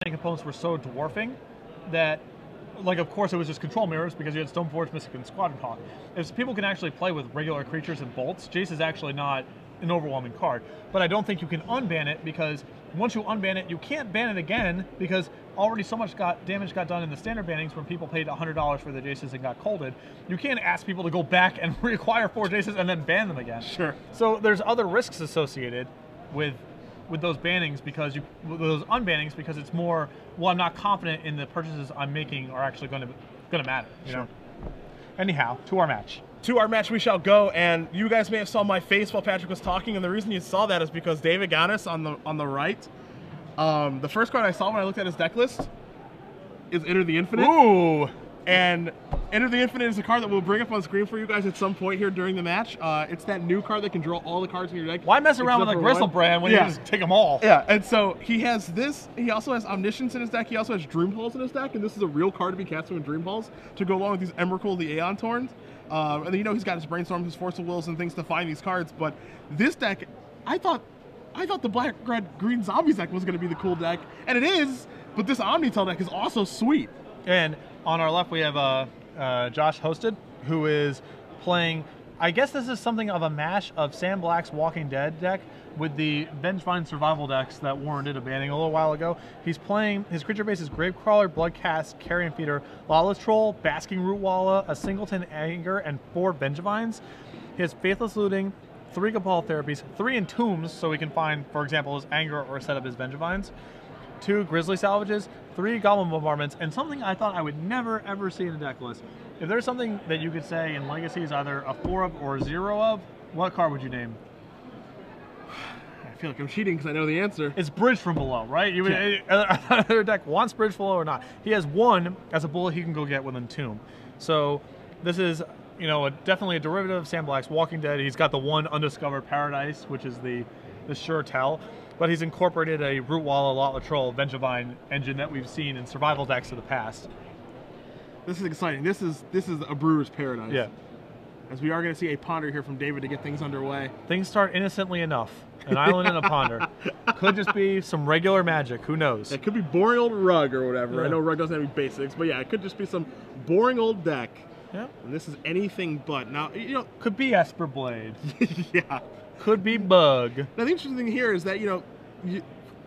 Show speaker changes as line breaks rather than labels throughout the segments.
components were so dwarfing that, like, of course it was just control mirrors because you had Stoneforge, Mystic, and Squadron Hawk. If people can actually play with regular creatures and bolts, Jace is actually not an overwhelming card. But I don't think you can unban it, because once you unban it, you can't ban it again, because already so much damage got done in the standard bannings when people paid $100 for the Jaces and got colded. You can't ask people to go back and reacquire 4 Jaces and then ban them again.
Sure.
So there's other risks associated with those bannings, because those unbannings, because it's more, well, I'm not confident in the purchases I'm making are actually going to matter. You know? Anyhow, to our match.
To our match we shall go, and you guys may have saw my face while Patrick was talking, and the reason you saw that is because David Ganus on the right, the first card I saw when I looked at his deck list is Enter the Infinite.
Ooh!
And Enter the Infinite is a card that we'll bring up on screen for you guys at some point here during the match. It's that new card that can draw all the cards in your deck.
Why mess around with a Griselbrand when you just take them all?
Yeah, and so he has this. He also has Omniscience in his deck. He also has Dream Halls in his deck, and this is a real card to be casting with Dream Halls to go along with these Emrakul, the Aeon Torns. And then, you know, he's got his Brainstorm, his Force of Wills, and things to find these cards. But this deck, I thought the Black, Red, Green Zombies deck was going to be the cool deck, and it is. But this Omni-Tell deck is also sweet.
And on our left we have Josh Hosted, who is playing, I guess this is something of a mash of Sam Black's Walking Dead deck with the Vengevine survival decks that Warren did a banning a little while ago. He's playing, his creature base is Gravecrawler, Bloodcast, Carrion Feeder, Lawless Troll, Basking Rootwalla, a Singleton Anger, and 4 Vengevines. He has Faithless Looting, 3 Cabal Therapies, 3 Entombs, so we can find, for example, his Anger or set up his Vengevines, 2 Grizzly Salvages, 3 Goblin Bombardments, and something I thought I would never ever see in the deck list. If there's something that you could say in Legacy is either a 4 of or a 0 of, what card would you name?
I feel like I'm cheating because I know the answer.
It's Bridge from Below, right? You would, either deck wants Bridge from Below or not. He has 1 as a bullet he can go get with Entomb. So this is, you know, definitely a derivative of Sam Black's Walking Dead. He's got the 1 Undiscovered Paradise, which is the sure tell. But he's incorporated a Rootwalla, Lawless Troll, Vengevine engine that we've seen in survival decks of the past.
This is exciting. This is a brewer's paradise.
Yeah.
As we are going to see a ponder here from David to get things underway.
Things start innocently enough. An island and a ponder. Could just be some regular magic. Who knows?
It could be boring old Rug or whatever.
Yeah.
I know Rug doesn't have any basics, but yeah, it could just be some boring old deck.
Yeah.
And this is anything but. Now, you know.
Could be Esper Blade.
Yeah.
Could be Bug.
Now, the interesting thing here is that, you know,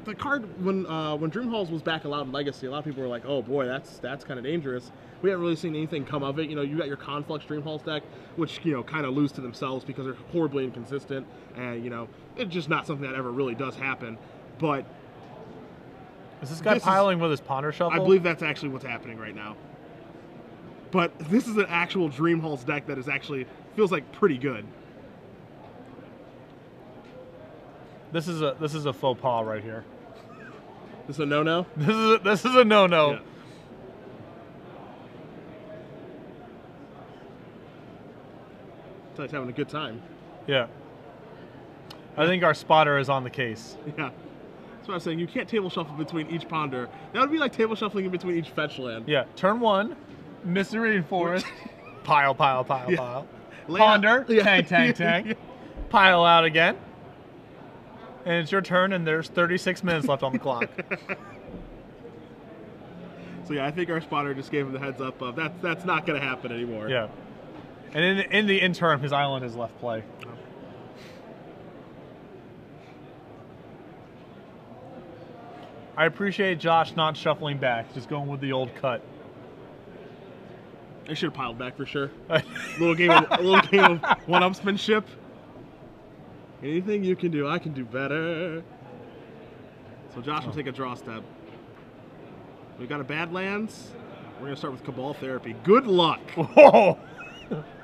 the card, when Dream Halls was back allowed in Legacy, a lot of people were like, oh boy, that's kind of dangerous. We haven't really seen anything come of it. You know, you got your Conflux Dream Halls deck, which, you know, kind of lose to themselves because they're horribly inconsistent, and, you know, it's just not something that ever really does happen. But
is this guy piling with his Ponder Shuffle?
I believe that's actually what's happening right now. But this is an actual Dream Halls deck that is actually feels like pretty good.
This is a faux pas right here.
This is a no-no?
This is a no-no.
Yeah. It's like having a good time.
Yeah. I think our spotter is on the case.
Yeah. That's what I was saying. You can't table shuffle between each ponder. That would be like table shuffling in between each fetch land.
Yeah. Turn 1, Mystery Forest, pile, pile, pile,
Yeah.
pile.
Lay
Ponder,
out. Yeah.
tank, tank, tank.
Yeah.
Pile out again. And it's your turn, and there's 36 minutes left on the clock.
So yeah, I think our spotter just gave him the heads up of that's not going to happen anymore.
Yeah. And in the interim, his island is left play. I appreciate Josh not shuffling back, just going with the old cut.
I should have piled back for sure. a little game of one-upsmanship. Anything you can do, I can do better. So Josh will take a draw step. We've got a Badlands. We're going to start with Cabal Therapy. Good luck.
Whoa!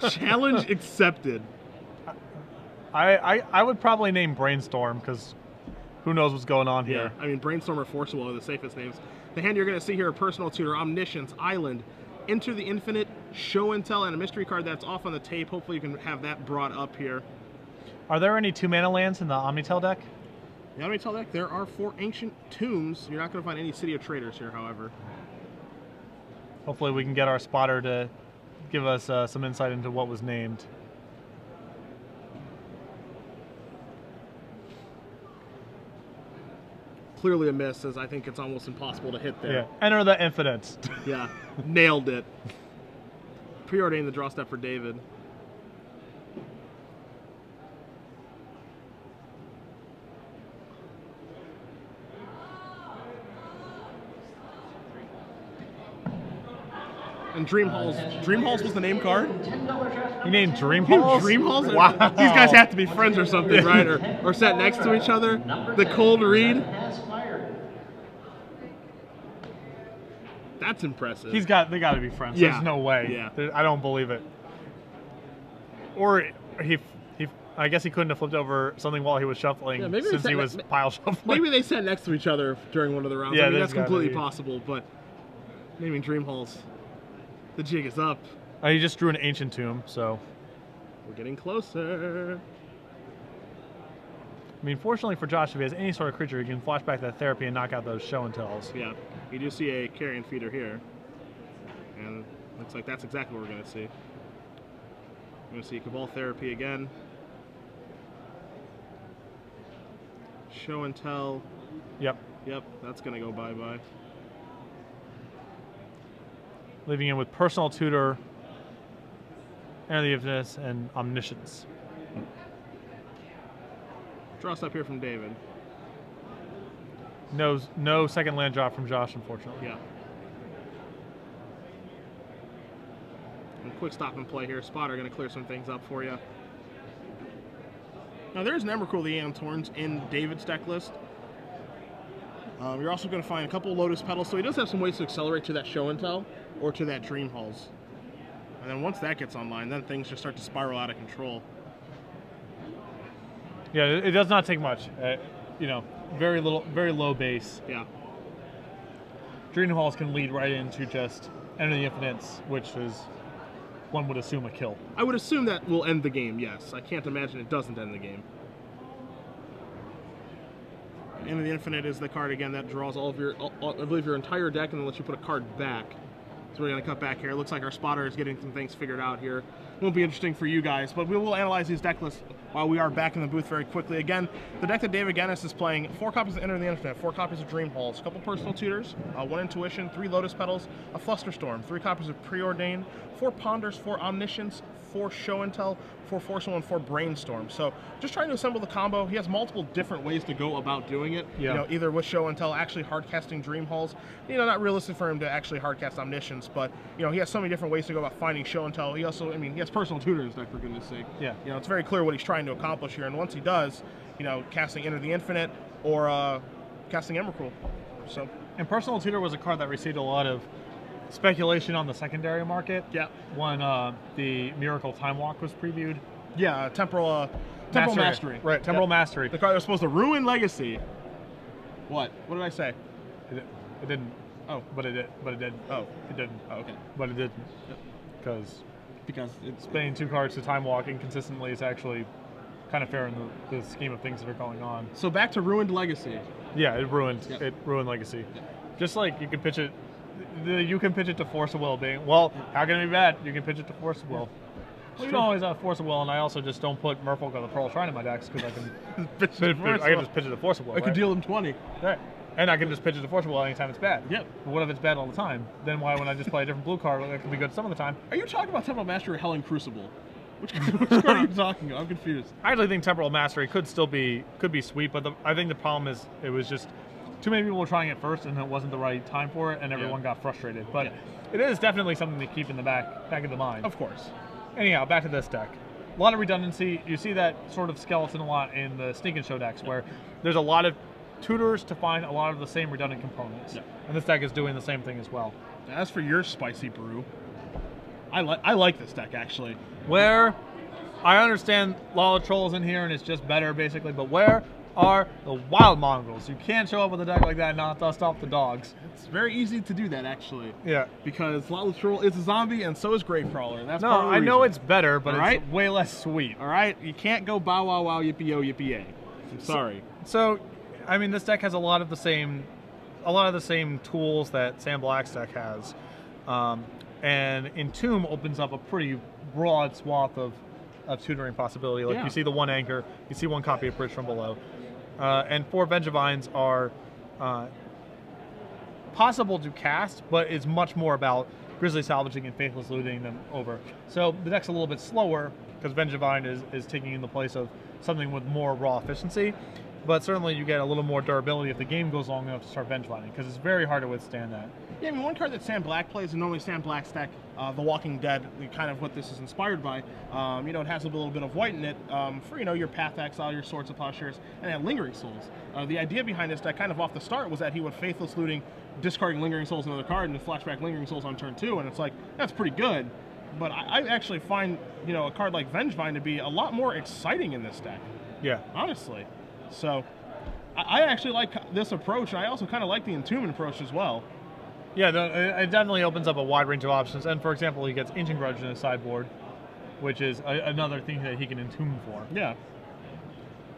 Challenge accepted.
I would probably name Brainstorm, because who knows what's going on here.
Yeah, I mean, Brainstorm or Force of Will are the safest names. The hand you're going to see here are Personal Tutor, Omniscience, Island, Enter the Infinite, Show and Tell, and a mystery card that's off on the tape. Hopefully you can have that brought up here.
Are there any 2-mana lands in the Omni-Tell deck?
The Omni-Tell deck, there are 4 Ancient Tombs. You're not going to find any City of Traders here, however.
Hopefully we can get our spotter to give us some insight into what was named.
clearly a miss, as I think it's almost impossible to hit there.
Yeah. Enter the Infinites.
Yeah, nailed it. Preordained the draw step for David. And Dream Halls. Dream Halls was the name card?
You named Dream Halls?
Dream Halls?
Wow.
These guys have to be friends or something, right? Or sat next to each other. The cold read. That's impressive.
They got to be friends.
Yeah.
There's no way.
Yeah.
I don't believe it. Or I guess he couldn't have flipped over something while he was shuffling since he was pile shuffling.
Maybe they sat next to each other during one of the rounds.
Yeah,
I mean, that's
gotta
completely
be.
possible, but naming Dream Halls, the jig is up.
He just drew an Ancient Tomb, so.
We're getting closer.
I mean, fortunately for Josh, if he has any sort of creature, he can flash back that therapy and knock out those show and tells.
Yeah, you do see a carrion feeder here. And looks like that's exactly what we're going to see. We're going to see Cabal Therapy again. Show and tell.
Yep.
Yep, that's going to go bye-bye.
Leaving him with Personal Tutor, Enter the Infinite, and Omniscience.
Draw step here from David.
No second land drop from Josh, unfortunately.
Yeah. And quick stop and play here. Spotter going to clear some things up for you. Now there's an Emrakul the Aeon Torns in David's deck list. You're also going to find a couple Lotus Petals, so he does have some ways to accelerate to that Show and Tell or to that Dream Halls. And then once that gets online, then things just start to spiral out of control.
Yeah, it does not take much. Very low base.
Yeah.
Dream Halls can lead right into just Enter the Infinites, which is, one would assume, a kill.
I would assume that will end the game, yes. I can't imagine it doesn't end the game. Enter the Infinite is the card, again, that draws all of your, I believe, your entire deck and then lets you put a card back. So we're going to cut back here. It looks like our spotter is getting some things figured out here. Won't be interesting for you guys, but we will analyze these deck lists while we are back in the booth very quickly. Again, the deck that David Ganus is playing, 4 copies of Enter the Infinite, 4 copies of Dream Halls, a couple Personal Tutors, 1 Intuition, 3 Lotus Petals, a Flusterstorm, 3 copies of Preordain, 4 Ponders, 4 Omniscience, 4 Show and Tell, 4 Forceful, and 4 Brainstorm. So just trying to assemble the combo. He has multiple different ways to go about doing it.
Yeah.
You know, either with Show and Tell, actually hardcasting Dream Halls. You know, not realistic for him to actually hardcast Omniscience, but you know, he has so many different ways to go about finding Show and Tell. He also, I mean, he has Personal Tutor in his deck, for goodness sake.
Yeah.
You know, it's very clear what he's trying to accomplish here, and once he does, you know, casting Enter the Infinite or casting Emrakul. So.
And Personal Tutor was a card that received a lot of speculation on the secondary market.
Yeah.
When the Miracle Time Walk was previewed.
Yeah, Temporal Mastery.
Right, Temporal Mastery.
The card that was supposed to ruin Legacy. What? What did I say?
It didn't.
Oh.
But it did.
Oh.
It didn't.
Oh, okay.
But it didn't. Because it's spending 2 cards to Time Walk inconsistently is actually kind of fair in the scheme of things that are going on.
So back to ruined Legacy.
Yeah, it ruined.
Yep.
It ruined Legacy.
Yep.
Just like you can pitch it. You can pitch it to Force of Will, being, well, how can it be bad? You can pitch it to Force of Will. Well, you don't always have Force of Will, and I also just don't put Merfolk or the Pearl Shrine in my decks because I can
I
can just pitch it to Force of Will.
I could deal him 20.
Right. And I can just pitch it to Force of Will anytime it's bad.
Yep.
But what if it's bad all the time? Then why wouldn't I just play a different blue card that can be good some of the time?
Are you talking about Temporal Mastery or Helen Crucible? Which card are you talking about? I'm confused.
I actually think Temporal Mastery could be sweet, but I think the problem is it was just too many people were trying it first, and it wasn't the right time for it, and everyone got frustrated. But it is definitely something to keep in the back of the mind.
Of course.
Anyhow, back to this deck. A lot of redundancy. You see that sort of skeleton a lot in the Sneak and Show decks, where there's a lot of tutors to find a lot of the same redundant components.
Yeah.
And this deck is doing the same thing as well.
As for your spicy brew, I like this deck, actually.
Where I understand Lala Troll's in here and it's just better, basically, but where are the Wild Mongrels? You can't show up with a deck like that and not dust off the dogs.
It's very easy to do that, actually.
Yeah.
Because Lala Troll is a zombie and so is Gravecrawler. That's
no,
part of the
I know
reason.
it's better, but
All
it's way less sweet.
All right? You can't go bow wow wow yippee yo yippee yay. I'm sorry.
So, I mean, this deck has a lot of the same tools that Sam Black's deck has, and Entomb opens up a pretty broad swath of tutoring possibility. Like you see the 1 anchor, you see 1 copy of Bridge from Below, and 4 Vengevines are possible to cast, but it's much more about Grizzly Salvaging and Faithless Looting them over. So the deck's a little bit slower because Vengevine is taking in the place of something with more raw efficiency, but certainly you get a little more durability if the game goes long enough to start Vengevining, because it's very hard to withstand that.
Yeah, I mean, one card that Sam Black plays, and normally Sam Black's deck, The Walking Dead, kind of what this is inspired by. You know, it has a little bit of white in it for, you know, your Path Exile, your Swords of Plowshares, and then Lingering Souls. The idea behind this deck, kind of off the start, was that he would Faithless Looting, discarding Lingering Souls another card, and then flashback Lingering Souls on turn 2, and it's like, that's pretty good. But I actually find, you know, a card like Vengevine to be a lot more exciting in this deck.
Yeah.
Honestly. So, I actually like this approach, and I also kind of like the Entombment approach as well.
Yeah, it definitely opens up a wide range of options. And for example, he gets Ancient Grudge in his sideboard, which is another thing that he can entomb for.
Yeah.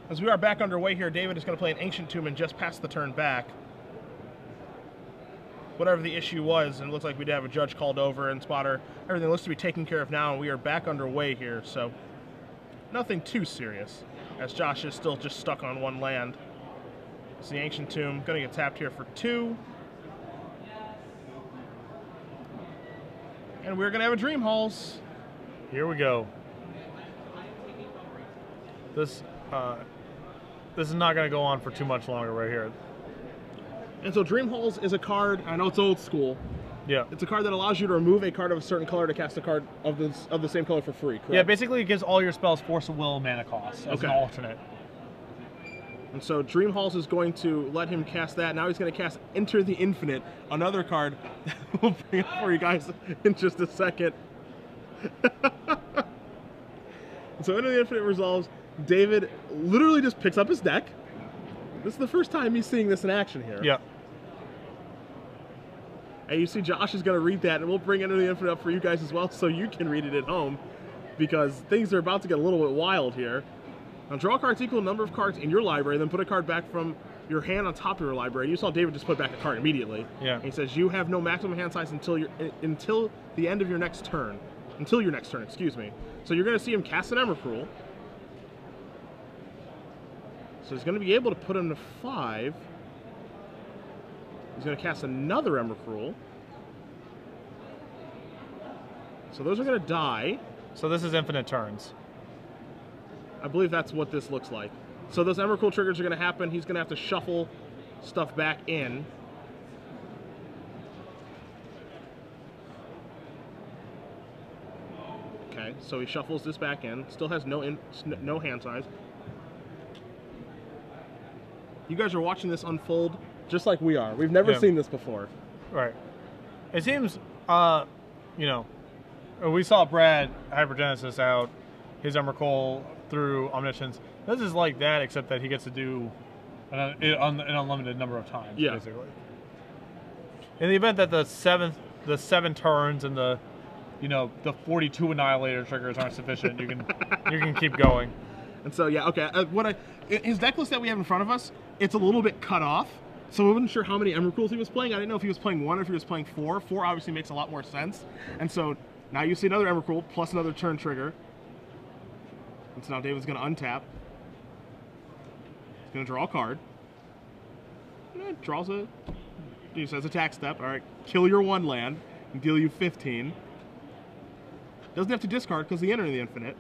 As we are back underway here, David is going to play an Ancient Tomb and just pass the turn back. Whatever the issue was, and it looks like we did have a judge called over and spotter. Everything looks to be taken care of now, and we are back underway here, so nothing too serious, as Josh is still just stuck on one land. It's the Ancient Tomb, going to get tapped here for 2. And we're going to have a Dream Halls.
Here we go. This is not going to go on for too much longer right here.
And so Dream Halls is a card, I know it's old school.
Yeah.
It's a card that allows you to remove a card of a certain color to cast a card of the same color for free, correct?
Yeah, basically it gives all your spells Force of Will mana cost as an alternate.
And so Dream Halls is going to let him cast that. Now he's going to cast Enter the Infinite, another card that we'll bring up for you guys in just a second. So Enter the Infinite resolves. David literally just picks up his deck. This is the first time he's seeing this in action here.
Yeah.
And you see Josh is going to read that, and we'll bring Enter the Infinite up for you guys as well so you can read it at home, because things are about to get a little bit wild here. Now, draw cards equal number of cards in your library, then put a card back from your hand on top of your library. You saw David just put back a card immediately.
Yeah.
And he says you have no maximum hand size until the end of your next turn. Until your next turn, excuse me. So you're going to see him cast an Emrakul. So he's going to be able to put him to 5. He's going to cast another Emrakul. So those are going to die.
So this is infinite turns.
I believe that's what this looks like. So those Emrakul triggers are going to happen. He's going to have to shuffle stuff back in. Okay, so he shuffles this back in. Still has no hand size. You guys are watching this unfold just like we are. We've never seen this before.
Right. It seems, you know, we saw Brad Hypergenesis out his Emrakul through Omniscience. This is like that, except that he gets to do an unlimited number of times, basically. In the event that the 7 turns and the 42 Annihilator triggers aren't sufficient, you can keep going.
And so yeah, okay. His deck list that we have in front of us, it's a little bit cut off. So I wasn't sure how many Emrakuls he was playing. I didn't know if he was playing 1 or if he was playing 4. 4 obviously makes a lot more sense. And so now you see another Emrakul plus another turn trigger. And so now David's going to untap. He's going to draw a card. Draws a... He says attack step. All right, kill your 1 land and deal you 15. Doesn't have to discard because he entered the infinite.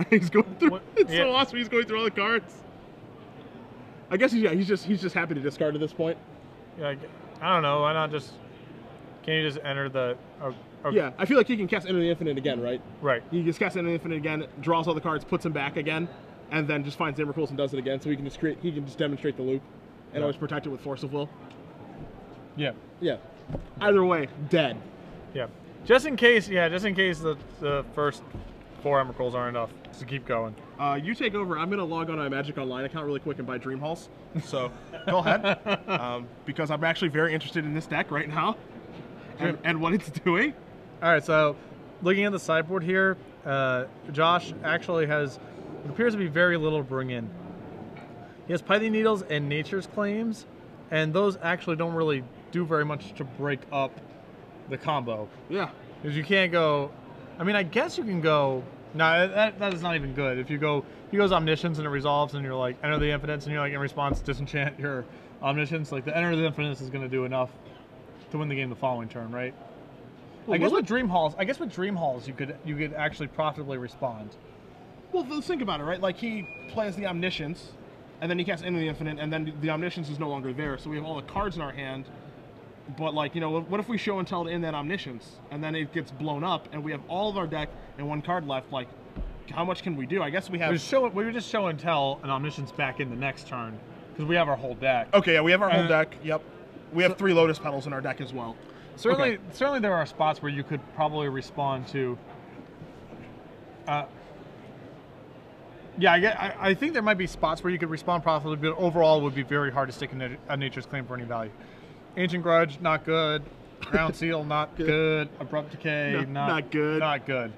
He's going through. It's so awesome. He's going through all the cards. I guess he's just happy to discard at this point.
Yeah, I don't know. Why not just? Can you just enter the?
Yeah, I feel like he can cast Enter the Infinite again, right?
Right.
He just casts Enter the Infinite again, draws all the cards, puts them back again, and then just finds Emrakuls and does it again. So he can just demonstrate the loop, and always protect it with Force of Will.
Yeah.
Yeah. Either way, dead.
Yeah. Just in case the first 4 Emrakuls aren't enough to keep going.
You take over. I'm going to log on to my Magic Online account really quick and buy Dream Halls. So go ahead, because I'm actually very interested in this deck right now and what it's doing.
All right, so looking at the sideboard here, Josh actually has what appears to be very little to bring in. He has Python Needles and Nature's Claims, and those actually don't really do very much to break up the combo.
Yeah.
Because you can't go... I mean, I guess you can go No, that is not even good. If you go, he goes Omniscience and it resolves, and you're like, enter the Infinites, and you're like, in response, disenchant your Omniscience. Like, the enter the Infinites is going to do enough to win the game the following turn, right?
Well,
I guess with Dream Halls, you could actually profitably respond.
Well, let's think about it, right? Like, he plays the Omniscience, and then he casts Enter the Infinite, and then the Omniscience is no longer there, so we have all the cards in our hand. But, like, you know, what if we show and tell in that Omniscience, and then it gets blown up, and we have all of our deck and one card left? Like, how much can we do? I guess we have...
We would just show and tell an Omniscience back in the next turn, because we have our whole deck.
Okay, yeah, we have our whole deck, yep. We have 3 Lotus Petals in our deck as well.
Certainly there are spots where you could probably respond to... yeah, I think there might be spots where you could respond profitably, but overall it would be very hard to stick a Nature's Claim for any value. Ancient Grudge, not good. Ground Seal, not good. Abrupt Decay, not good. Not good.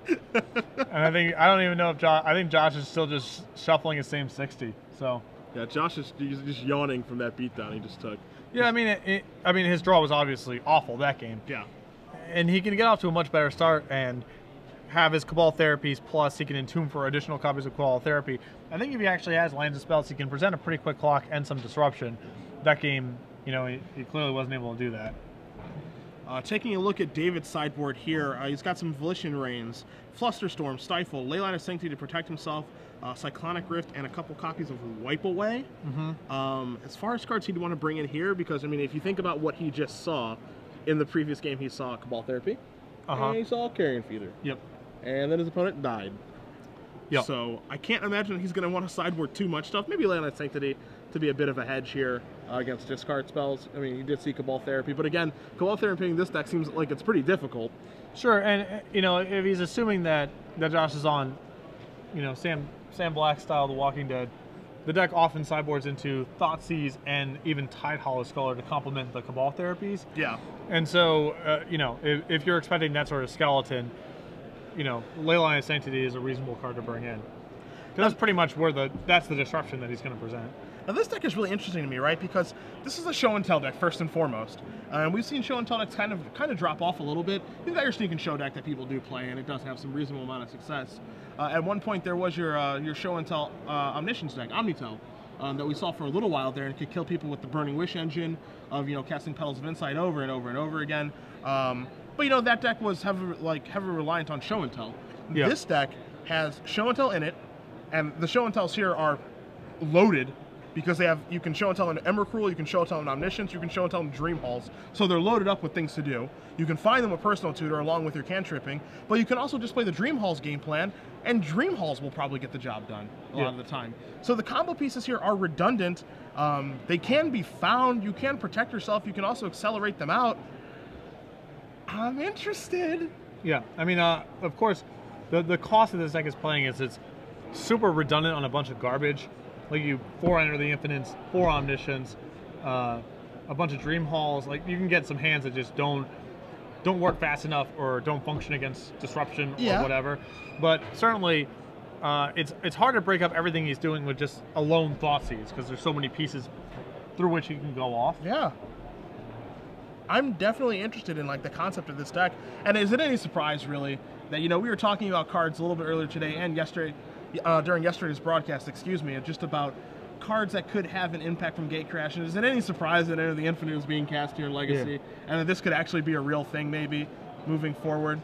And I don't even know if I think Josh is still just shuffling his same 60. So
yeah, Josh is just yawning from that beatdown he just took.
Yeah, I mean his draw was obviously awful that game.
Yeah.
And he can get off to a much better start and have his Cabal Therapies, plus he can Entomb for additional copies of Cabal Therapy. I think if he actually has lands and spells, he can present a pretty quick clock and some disruption. That game, you know, he clearly wasn't able to do that.
Taking a look at David's sideboard here, he's got some Volition Reigns, Flusterstorm, Stifle, Leyline of Sanctity to protect himself, Cyclonic Rift, and a couple copies of Wipe Away. As far as cards he'd want to bring in here, because, I mean, if you think about what he just saw, in the previous game he saw Cabal Therapy, and he saw Carrion Feeder.
Yep.
And then his opponent died.
Yep.
So I can't imagine he's going to want to sideboard too much stuff. Maybe Leyline of Sanctity to be a bit of a hedge here against discard spells. I mean, he did see Cabal Therapy, but again, Cabal Therapy in this deck seems like it's pretty difficult.
Sure, and you know, if he's assuming that Josh is on, you know, Sam Black style The Walking Dead, the deck often sideboards into Thoughtseize and even Tidehollow Scholar to complement the Cabal Therapies.
Yeah.
And so, you know, if you're expecting that sort of skeleton, you know, Leyline of Sanctity is a reasonable card to bring in. That's pretty much where that's the disruption that he's going to present.
Now this deck is really interesting to me, right? Because this is a show and tell deck first and foremost, and we've seen show and tell decks kind of drop off a little bit. You've got your sneak and show deck that people do play, and it does have some reasonable amount of success. At one point, there was your show and tell Omniscience deck, Omni-Tell, that we saw for a little while there, and it could kill people with the Burning Wish engine of, you know, casting Petals of Insight over and over and over again. But you know, that deck was heavily reliant on show and tell. Yeah. This deck has show and tell in it, and the show and tells here are loaded because you can show and tell an Emrakul, you can show and tell an Omniscience, you can show and tell them Dream Halls. So they're loaded up with things to do. You can find them a Personal Tutor along with your cantripping, but you can also just play the Dream Halls game plan, and Dream Halls will probably get the job done a lot of the time. So the combo pieces here are redundant. They can be found. You can protect yourself. You can also accelerate them out. I'm interested.
Yeah, I mean, of course, the cost of this deck is playing is it's super redundant on a bunch of garbage. Like you 4 Enter the Infinites, 4 Omniscience, a bunch of Dream Halls. Like you can get some hands that just don't work fast enough or don't function against disruption or whatever. But certainly, it's hard to break up everything he's doing with just a lone Thoughtseize because there's so many pieces through which he can go off.
Yeah. I'm definitely interested in like the concept of this deck. And is it any surprise really that, you know, we were talking about cards a little bit earlier today and yesterday, during yesterday's broadcast, just about cards that could have an impact from Gatecrash. And is it any surprise that Enter the Infinite is being cast here in Legacy, and that this could actually be a real thing maybe moving forward?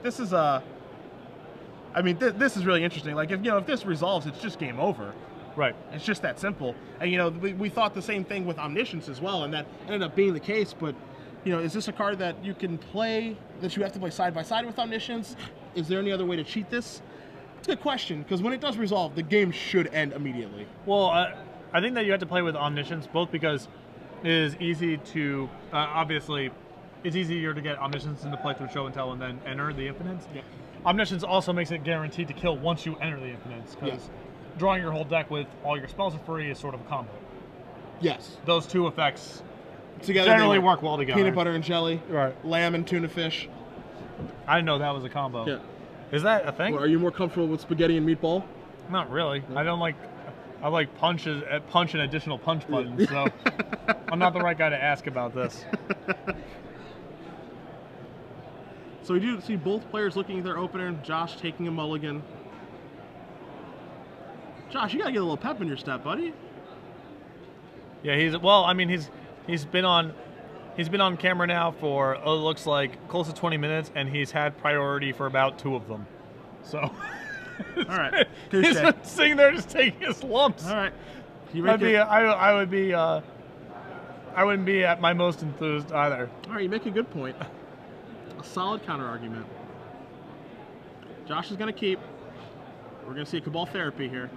This is this is really interesting. Like if this resolves, it's just game over.
Right.
It's just that simple. And you know, we thought the same thing with Omniscience as well, and that ended up being the case. But you know, is this a card that you can play, that you have to play side by side with Omniscience? Is there any other way to cheat this? It's a good question, because when it does resolve, the game should end immediately.
Well, I think that you have to play with Omniscience, both because it is easy to, obviously, it's easier to get Omniscience into play through Show and Tell and then enter the Infinites. Yeah. Omniscience also makes it guaranteed to kill once you enter the Infinites, because drawing your whole deck with all your spells for free is sort of a combo.
Yes.
Those two effects
together
generally work well together.
Peanut butter and jelly,
right? Lamb
and tuna fish.
I didn't know that was a combo.
Yeah.
Is that a thing?
Well, are you more comfortable with spaghetti and meatball?
Not really. No. I like punch and additional punch buttons, so I'm not the right guy to ask about this.
So we do see both players looking at their opener, Josh taking a mulligan. Josh, you gotta get a little pep in your step, buddy.
Yeah, he's been on camera now for it looks like close to 20 minutes, and he's had priority for about 2 of them. So,
all right,
he's been sitting there just taking his lumps.
All right,
I wouldn't be at my most enthused either.
All right, you make a good point. A solid counter argument. Josh is gonna keep. We're gonna see a Cabal Therapy here.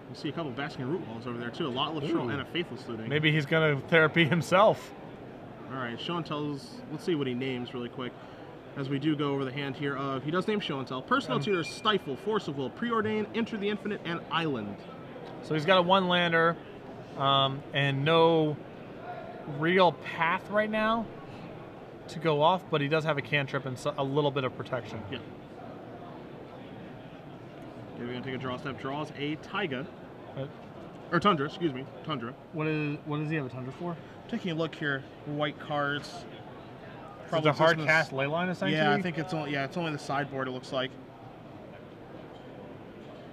We'll see a couple Basking Root Walls over there too. A Lotless Troll and a Faithless Looting.
Maybe he's gonna therapy himself.
All right, Show and Tell's. Let's see what he names really quick. As we do go over the hand here of, he does name Show and Tell. Personal Tutor, Stifle, Force of Will, Preordain, Enter the Infinite, and Island.
So he's got a 1-lander and no real path right now to go off, but he does have a cantrip and a little bit of protection.
Yeah. Okay, we're gonna take a draw step. Draws a Taiga. Or Tundra, excuse me. Tundra.
What does he have a Tundra for?
Taking a look here, white cards.
Probably a hard cast Leyline of Sanctity?
Yeah, I think it's only the sideboard. It looks like.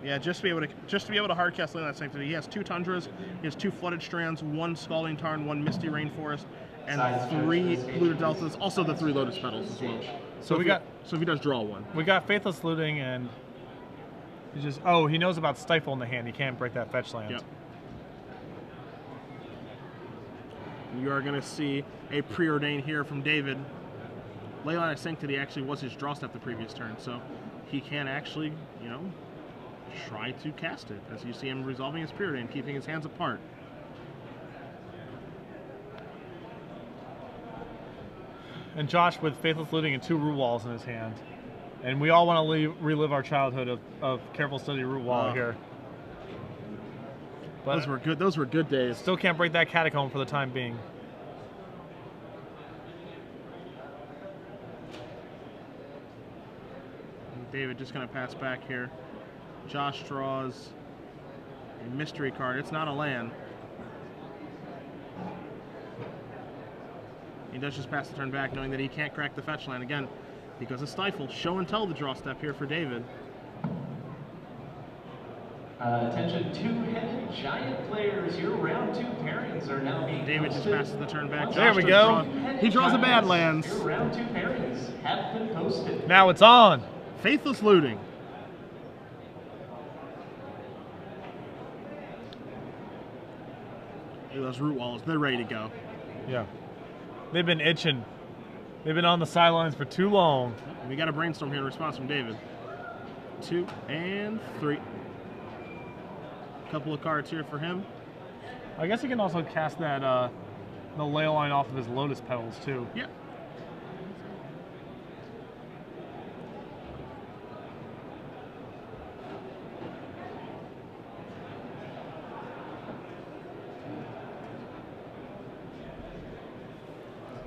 Yeah, just to be able to hard cast Leyline of Sanctity. He has 2 Tundras. He has 2 Flooded Strands, 1 Scalding Tarn, 1 Misty Rainforest, and 3 Polluted Deltas. Also the 3 Lotus Petals as well. So if he does draw 1.
We got Faithless Looting, and he just he knows about Stifle in the hand. He can't break that fetch land.
Yep. You are going to see a Preordain here from David. Leyline of Sanctity actually was his draw step the previous turn, so he can actually, try to cast it, as you see him resolving his Preordain, keeping his hands apart.
And Josh with Faithless Looting and 2 Root Walls in his hand. And we all want to relive our childhood of Careful Study Root Wall here. But
those were good. Those were good days.
Still can't break that Catacomb for the time being.
David just going to pass back here. Josh draws a mystery card. It's not a land. He does just pass the turn back, knowing that he can't crack the fetch land again because of Stifle. Show and Tell the draw step here for David.
Attention, 2-headed giant players. Your round 2 pairings are now being
David just passes the turn back.
There we go.
He draws a Badlands.
Your round 2 pairings have been posted.
Now it's on.
Faithless Looting. Those Root Walls, they're ready to go.
Yeah. They've been itching. They've been on the sidelines for too long.
We got a Brainstorm here in response from David. 2 and 3. Couple of cards here for him.
I guess he can also cast that the Leyline off of his Lotus Petals too.
Yeah.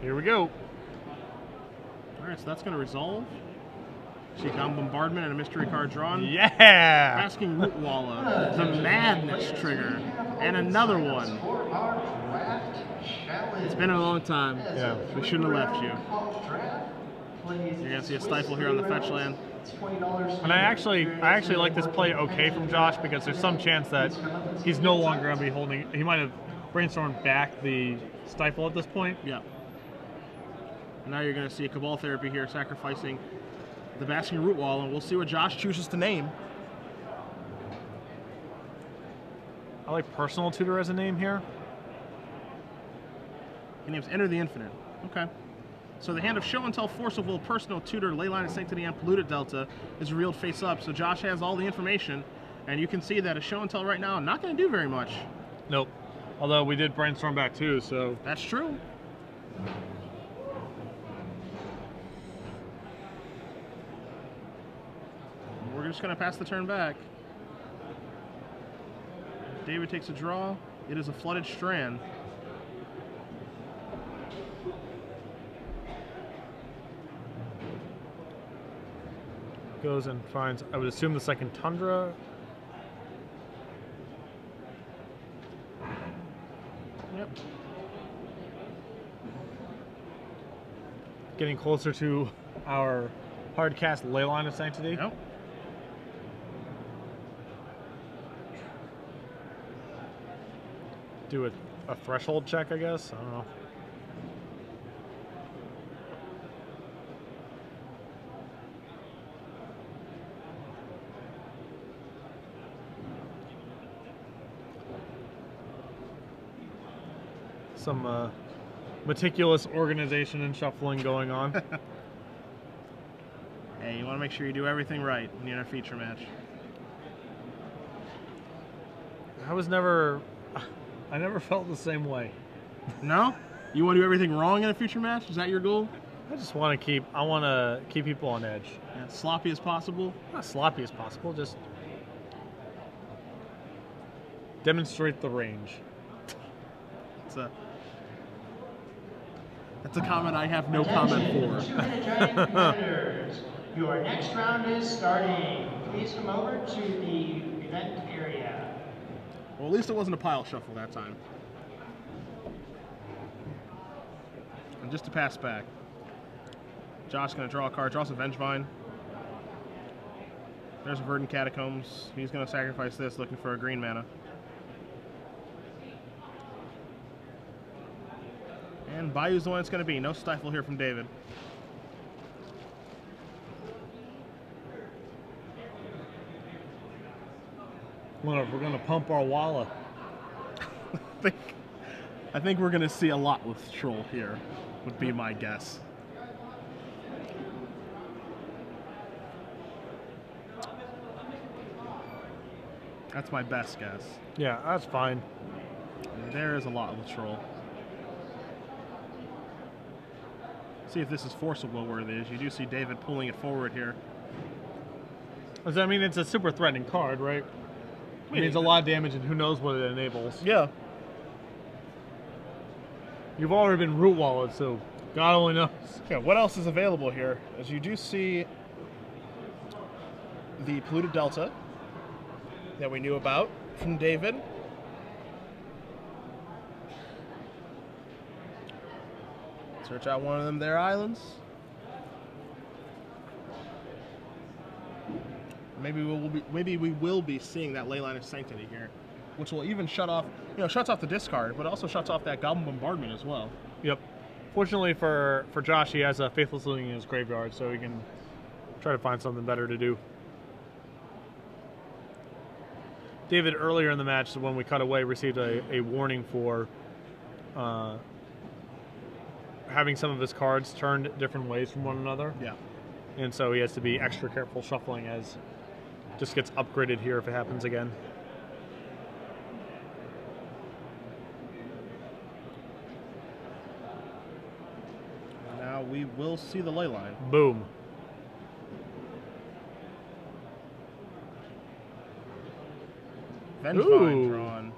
Here we go.
All right, so that's going to resolve. Shikam Bombardment and a mystery card drawn.
Yeah!
Asking Rootwalla, the Madness trigger, and another one. It's been a long time.
Yeah.
We shouldn't have left you. You're going to see a Stifle here on the fetch land.
And I actually like this play okay from Josh because there's some chance that he's no longer going to be holding. He might have brainstormed back the Stifle at this point.
Yeah. And now you're going to see a Cabal Therapy here, sacrificing the Basking Root Wall, and we'll see what Josh chooses to name.
I like Personal Tutor as a name here.
He names Enter the Infinite. Okay. So the hand of Show and Tell, Force of Will, Personal Tutor, Leyline of Sanctity, and Polluted Delta is revealed face up. So Josh has all the information, and you can see that a Show and Tell right now not going to do very much.
Nope. Although we did brainstorm back too, so.
That's true. We're just going to pass the turn back. David takes a draw. It is a Flooded Strand.
Goes and finds, I would assume, the second Tundra.
Yep.
Getting closer to our hard cast Leyline of Sanctity.
Yep.
do a threshold check, I guess. I don't know. Some meticulous organization and shuffling going on.
Hey, you want to make sure you do everything right when you're in a feature match.
I never felt the same way.
No? You want to do everything wrong in a feature match? Is that your goal?
I want to keep people on edge.
Yeah, as sloppy as possible?
Not sloppy as possible, just demonstrate the range.
That's a comment I have no comment for.
Two-headed giant competitors. Your next round is starting. Please come over to the event area.
Well, at least it wasn't a pile shuffle that time. And just to pass back. Josh going to draw a card. Draws a Vengevine. There's a Verdant Catacombs. He's going to sacrifice this, looking for a green mana. And Bayou's the one it's going to be. No Stifle here from David.
We're going to pump our wallet.
I think we're going to see a lot with Troll here, would be my guess. That's my best guess.
Yeah, that's fine.
There is a lot with Troll. See if this is Force of Will worthy. As you do see David pulling it forward here.
I mean, it's a super threatening card, right? It means a lot of damage, and who knows what it enables.
Yeah.
You've already been root wallet, so God only knows.
Yeah, what else is available here? As you do see the Polluted Delta that we knew about from David. Search out one of them there islands. Maybe we will be seeing that Leyline of Sanctity here, which will even shut off, shuts off the discard, but also shuts off that Goblin Bombardment as well.
Yep. Fortunately for Josh, he has a Faithless Looting in his graveyard, so he can try to find something better to do. David, earlier in the match, when we cut away, received a warning for having some of his cards turned different ways from one another.
Yeah.
And so he has to be extra careful shuffling as just gets upgraded here if it happens again.
Now we will see the Leyline.
Boom.
Vengevine drawn.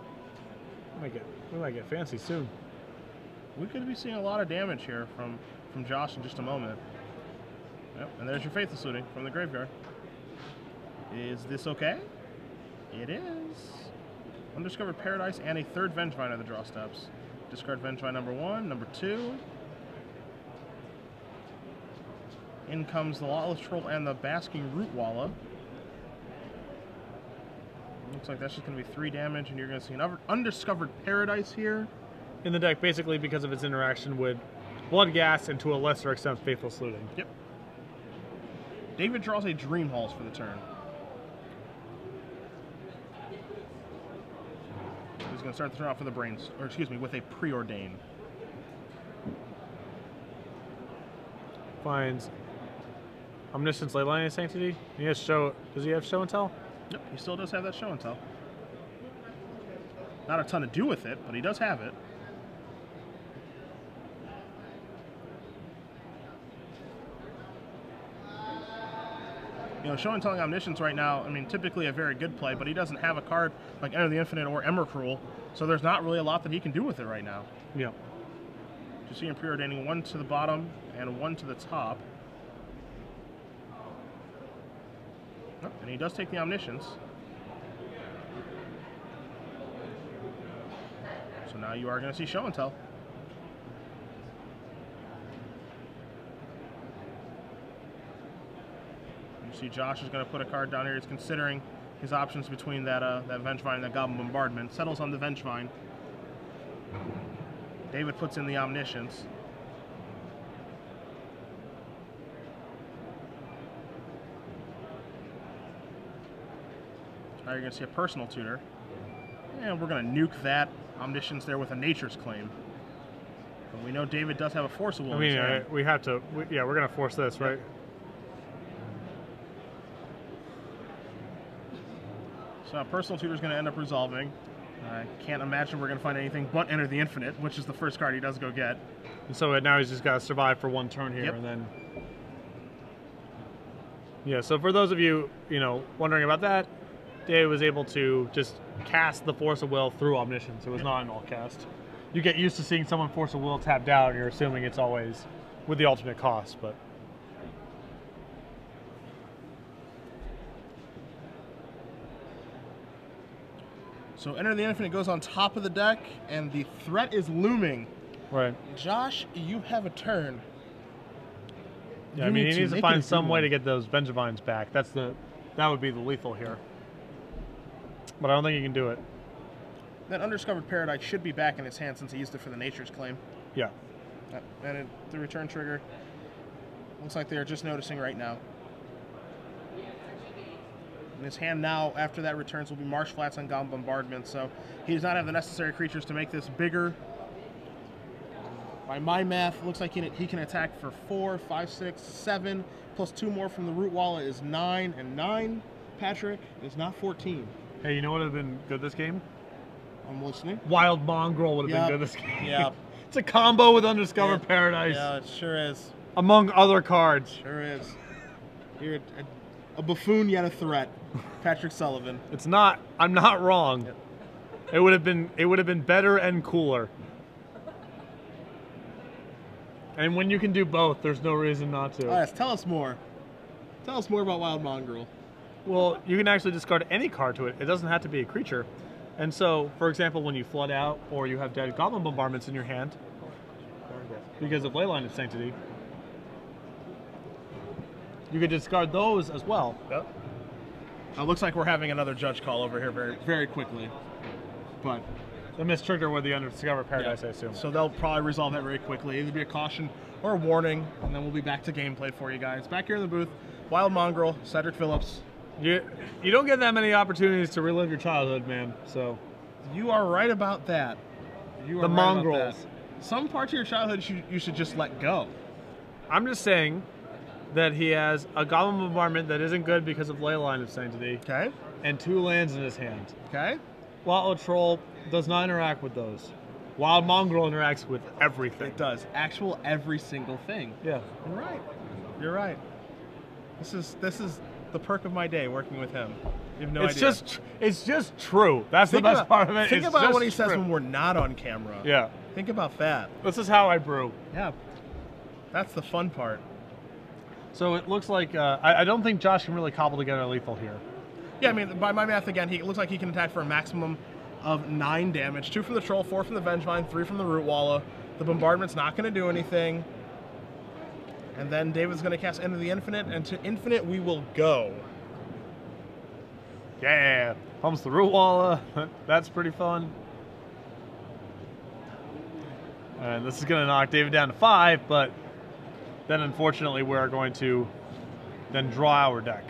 We might get fancy soon.
We could be seeing a lot of damage here from Josh in just a moment. Yep, and there's your Faithless Looting from the graveyard. Is this okay? It is. Undiscovered Paradise and a third Vengevine are the draw steps. Discard Vengevine number 1, number 2. In comes the Lawless Troll and the Basking Rootwalla. Looks like that's just going to be 3 damage, and you're going to see an Undiscovered Paradise here.
In the deck, basically because of its interaction with Bloodghast and to a lesser extent Faithless Looting.
Yep. David draws a Dream Halls for the turn. He's going to start the turn off with a brains, or excuse me, with a Preordain.
Finds Omniscience Leyline of Sanctity. He has show. Does he have Show and Tell?
Yep, he still does have that Show and Tell. Not a ton to do with it, but he does have it. Show and Telling Omniscience right now, I mean, typically a very good play, but he doesn't have a card like Enter the Infinite or Emrakul, so there's not really a lot that he can do with it right now.
Yeah.
You see him preordaining 1 to the bottom and 1 to the top. Oh, and he does take the Omniscience. So now you are going to see Show and Tell. You see Josh is going to put a card down here. He's considering his options between that Vengevine and that Goblin Bombardment. Settles on the Vengevine. David puts in the Omniscience. Now you're going to see a Personal Tutor. And we're going to nuke that Omniscience there with a Nature's Claim. But we know David does have a Force of Will.
I mean, we have to. Yeah, we're going to force this, right?
So Personal Tutor is going to end up resolving. I can't imagine we're going to find anything but Enter the Infinite, which is the first card he does go get.
And so now he's just got to survive for one turn here,
Yep.
and then. Yeah. So for those of you, wondering about that, Dave was able to just cast the Force of Will through Omniscience. It was not an all cast. You get used to seeing someone Force of Will tapped out, and you're assuming it's always with the alternate cost, but.
So Enter the Infinite goes on top of the deck, and the threat is looming.
Right.
Josh, you have a turn.
Yeah,
You
I mean,
need
he
to
needs to
make
find
it a
some
good
way
one.
to get those Vengevines back. That would be the lethal here. But I don't think he can do it.
That Undiscovered Paradise should be back in his hand since he used it for the Nature's Claim.
Yeah.
The return trigger. Looks like they're just noticing right now. In his hand now, after that returns, will be Marsh Flats on Goblin Bombardment, so he does not have the necessary creatures to make this bigger. By my math, looks like he can attack for 4, 5, 6, 7, plus 2 more from the Root Walla is 9, and 9, Patrick, is not 14.
Hey, you know what would have been good this game?
I'm listening.
Wild Mongrel would have
Yep.
been good this game.
Yep.
It's a combo with Undiscovered
Yeah.
Paradise,
Yeah, it sure is.
among other cards.
Sure is. You're a buffoon yet a threat. Patrick Sullivan.
It's not. I'm not wrong.
Yep.
It would have been better and cooler. And when you can do both, there's no reason not to.
Oh, yes, tell us more. Tell us more about Wild Mongrel.
Well, you can actually discard any card to it. It doesn't have to be a creature. And so, for example, when you flood out or you have dead Goblin Bombardments in your hand, because of Leyline of Sanctity, you could discard those as well.
Yep. It looks like we're having another judge call over here very, very quickly. But
The mistrigger with the Undiscovered Paradise, I assume.
so they'll probably resolve that very quickly. Either be a caution or a warning, and then we'll be back to gameplay for you guys. Back here in the booth, Wild Mongrel, Cedric Phillips.
You don't get that many opportunities to relive your childhood, man. So
You are right about that. You are
The
right about
mongrels.
that. Some parts of your childhood you should just let go.
I'm just saying that he has a Goblin Bombardment that isn't good because of Leyline of Sanctity,
Okay?
and 2 lands in his hand.
Okay?
Wild Troll does not interact with those. Wild Mongrel interacts with everything.
It does. Actual every single thing.
Yeah.
You're right. You're right. This is the perk of my day working with him. You have no idea.
It's just true. That's
Think
the best
about-
part of it.
Think
It's
about
just
what he says
true.
when we're not on camera.
Yeah.
Think about that.
This is how I brew.
Yeah. That's the fun part.
So it looks like I don't think Josh can really cobble together a lethal here.
Yeah, I mean, by my math again, it looks like he can attack for a maximum of 9 damage. 2 from the Troll, 4 from the Vengevine, 3 from the Root Walla. The Bombardment's not going to do anything. And then David's going to cast Enter the Infinite, and to Infinite we will go.
Yeah. Pumps the Root Walla. That's pretty fun. And this is going to knock David down to 5, but then unfortunately we're going to then draw our deck.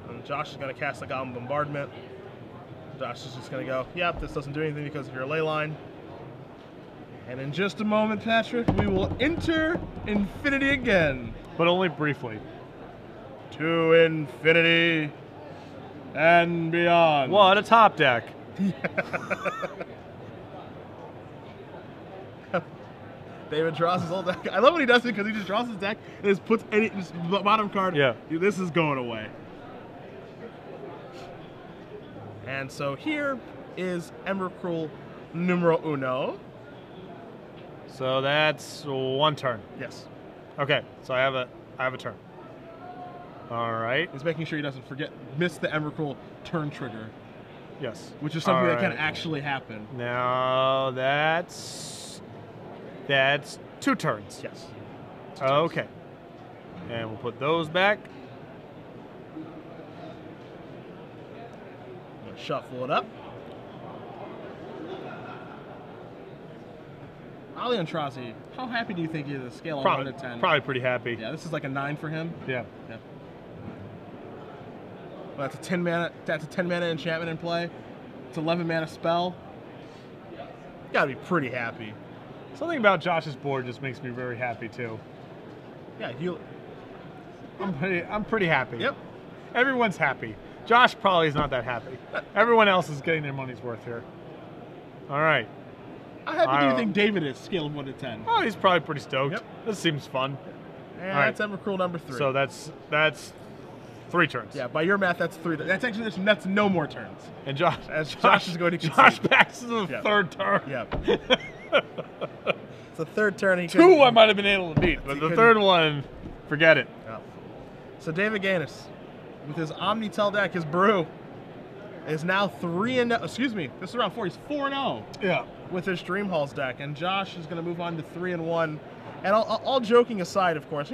And Josh is going to cast the Goblin Bombardment. Josh is just going to go, yep, this doesn't do anything because of your ley line. And in just a moment, Patrick, we will enter Infinity again.
But only briefly.
To Infinity and beyond.
What a top deck.
David draws his whole deck. I love when he does it because he just draws his deck and just puts just bottom card.
Yeah.
This is going away. And so here is Emrakul numero uno.
So that's 1 turn.
Yes.
Okay, so I have a turn. All right.
He's making sure he doesn't miss the Emrakul turn trigger,
Yes.
which is something
All
that can
right.
actually happen.
Now that's 2 turns.
Yes.
Okay. And we'll put those back.
I'm gonna shuffle it up. Probably Eldrazi. How happy do you think he is? A scale of 1 to 10.
Probably pretty happy.
Yeah, this is like a 9 for him.
Yeah.
Yeah. Well, that's a 10 mana. That's a 10 mana enchantment in play. It's 11 mana spell. You gotta be pretty happy.
Something about Josh's board just makes me very happy too.
Yeah,
I'm pretty happy.
Yep.
Everyone's happy. Josh probably is not that happy. Everyone else is getting their money's worth here. All right.
How happy do you think David is? Scale of 1 to 10.
Oh, he's probably pretty stoked.
Yep.
This seems fun.
And
All right.
that's Emrakul number 3.
So that's 3 turns.
Yeah, by your math, that's 3. That's no more turns.
And Josh
is going to concede.
Josh backs to the
Yep.
3rd turn.
Yep. It's the 3rd turn.
2 I might have been able to beat, but the 3rd one, forget it.
Yeah. So David Ganus, with his Omni-Tell deck, his brew, is now 3-0. Excuse me, this is round 4. He's 4-0
Yeah.
with his Dream Halls deck, and Josh is going to move on to 3-1. And all joking aside, of course,